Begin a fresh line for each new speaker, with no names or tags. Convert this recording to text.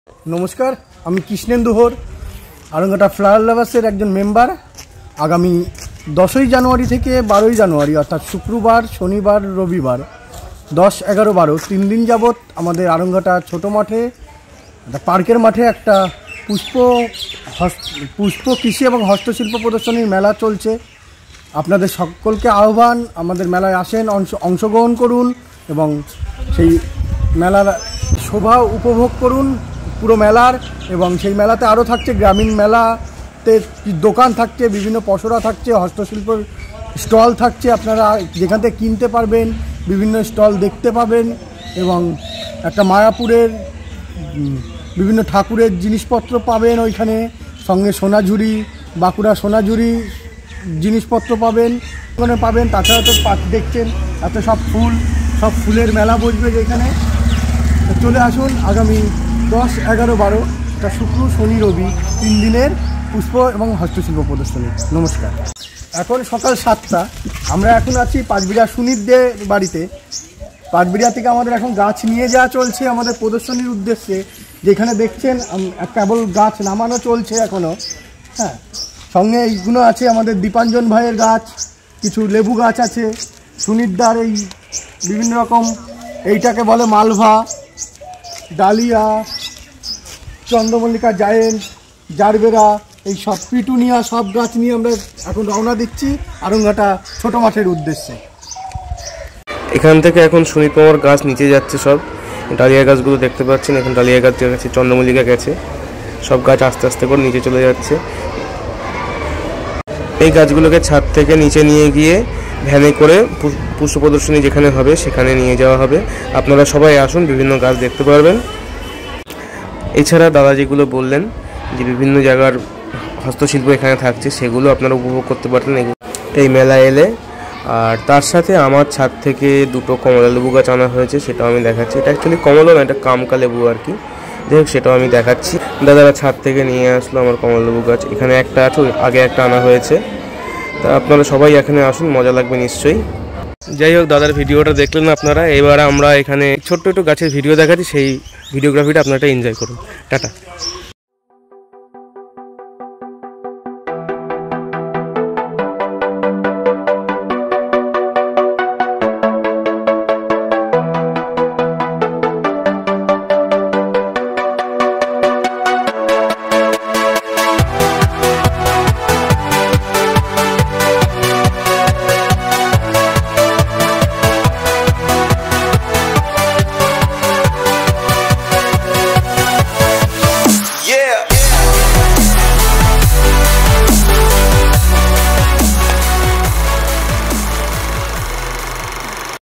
নমস্কার, আমি কৃষ্ণেন্দু হোর, আরঙ্গাটা ফ্লাওয়ার লাভার্সের একজন মেম্বার। আগামী 10ই জানুয়ারি থেকে 12ই জানুয়ারি অর্থাৎ শুক্রবার, শনিবার, রবিবার 10, 11, 12 3 দিন যাবৎ আমাদের আরঙ্গাটা ছোটো মাঠে পার্কের মাঠে একটা পুষ্প কৃষি এবং হস্তশিল্প প্রদর্শনীর মেলা চলছে। আপনাদের সকলকে আহ্বান, আমাদের মেলায় আসেন, অংশগ্রহণ করুন এবং সেই মেলার শোভা উপভোগ করুন পুরো মেলার। এবং সেই মেলাতে আরও থাকছে গ্রামীণ মেলাতে দোকান থাকছে, বিভিন্ন পসরা থাকছে, হস্তশিল্পের স্টল থাকছে, আপনারা যেখান থেকে কিনতে পারবেন, বিভিন্ন স্টল দেখতে পাবেন। এবং একটা মায়াপুরের বিভিন্ন ঠাকুরের জিনিসপত্র পাবেন ওইখানে, সঙ্গে সোনাঝুরি, বাঁকুড়া সোনাঝুরি জিনিসপত্র পাবেন ওখানে পাবেন। তাছাড়া তো দেখছেন এত সব ফুলের মেলা বসবে যেখানে। চলে আসুন আগামী 10, 11, 12 শুক্র, শনি, রবি 3 দিনের পুষ্প এবং হস্তশিল্প প্রদর্শনী। নমস্কার। এখন সকাল 7টা, আমরা এখন আছি পাঁচবিড়া সুনীতদের বাড়িতে। পাঁচবিড়া থেকে আমাদের এখন গাছ নিয়ে যাওয়া চলছে আমাদের প্রদর্শনীর উদ্দেশ্যে। যেখানে দেখছেন কেবল গাছ নামানো চলছে এখনও। হ্যাঁ, সঙ্গে এইগুলো আছে আমাদের দীপাঞ্জন ভাইয়ের গাছ, কিছু লেবু গাছ আছে, সুনীতদার এই বিভিন্ন রকম, এইটাকে বলে মালভা, ডালিয়া, চন্দ্রমল্লিকা, জায়েন্ট, জারবেরা, এই সব পিটুনিয়া, সব গাছ নিয়ে আমরা এখন রওনা দিচ্ছি আরঙ্গাটা ছোটো মাঠের উদ্দেশ্যে।
এখান থেকে এখন সুনীত মামার গাছ নিচে যাচ্ছে, সব ডালিয়া গাছগুলো দেখতে পাচ্ছেন। এখন ডালিয়া গাছ গেছে, চন্দ্রমল্লিকা গেছে, সব গাছ আস্তে আস্তে করে নিচে চলে যাচ্ছে। এই গাছগুলোকে ছাদ থেকে নিচে নিয়ে গিয়ে ভ্যানে করে পুষ্প প্রদর্শনী যেখানে হবে সেখানে নিয়ে যাওয়া হবে। আপনারা সবাই আসুন, বিভিন্ন গাছ দেখতে পারবেন। এছাড়া দাদা যেগুলো বললেন যে বিভিন্ন জায়গার হস্তশিল্প এখানে থাকছে, সেগুলো আপনারা উপভোগ করতে পারতেন এই মেলা এলে। আর তার সাথে আমার ছাদ থেকে 2টো কমলা লেবু গাছ আনা হয়েছে, সেটাও আমি দেখাচ্ছি। এটা অ্যাকচুয়ালি কমলা না, এটা কামকা লেবু আর কি। যাই হোক, সেটাও আমি দেখাচ্ছি। দাদারা ছাদ থেকে নিয়ে আসলো আমার কমলা লেবু গাছ। এখানে একটা আছে, আগে একটা আনা হয়েছে। তা আপনারা সবাই এখানে আসুন, মজা লাগবে নিশ্চয়ই। যাই হোক, দাদার ভিডিওটা দেখলেন আপনারা। এবার আমরা এখানে ছোট্ট একটু গাছের ভিডিও দেখাচ্ছি, সেই ভিডিওগ্রাফিটা আপনারা এনজয় করুন। টাটা।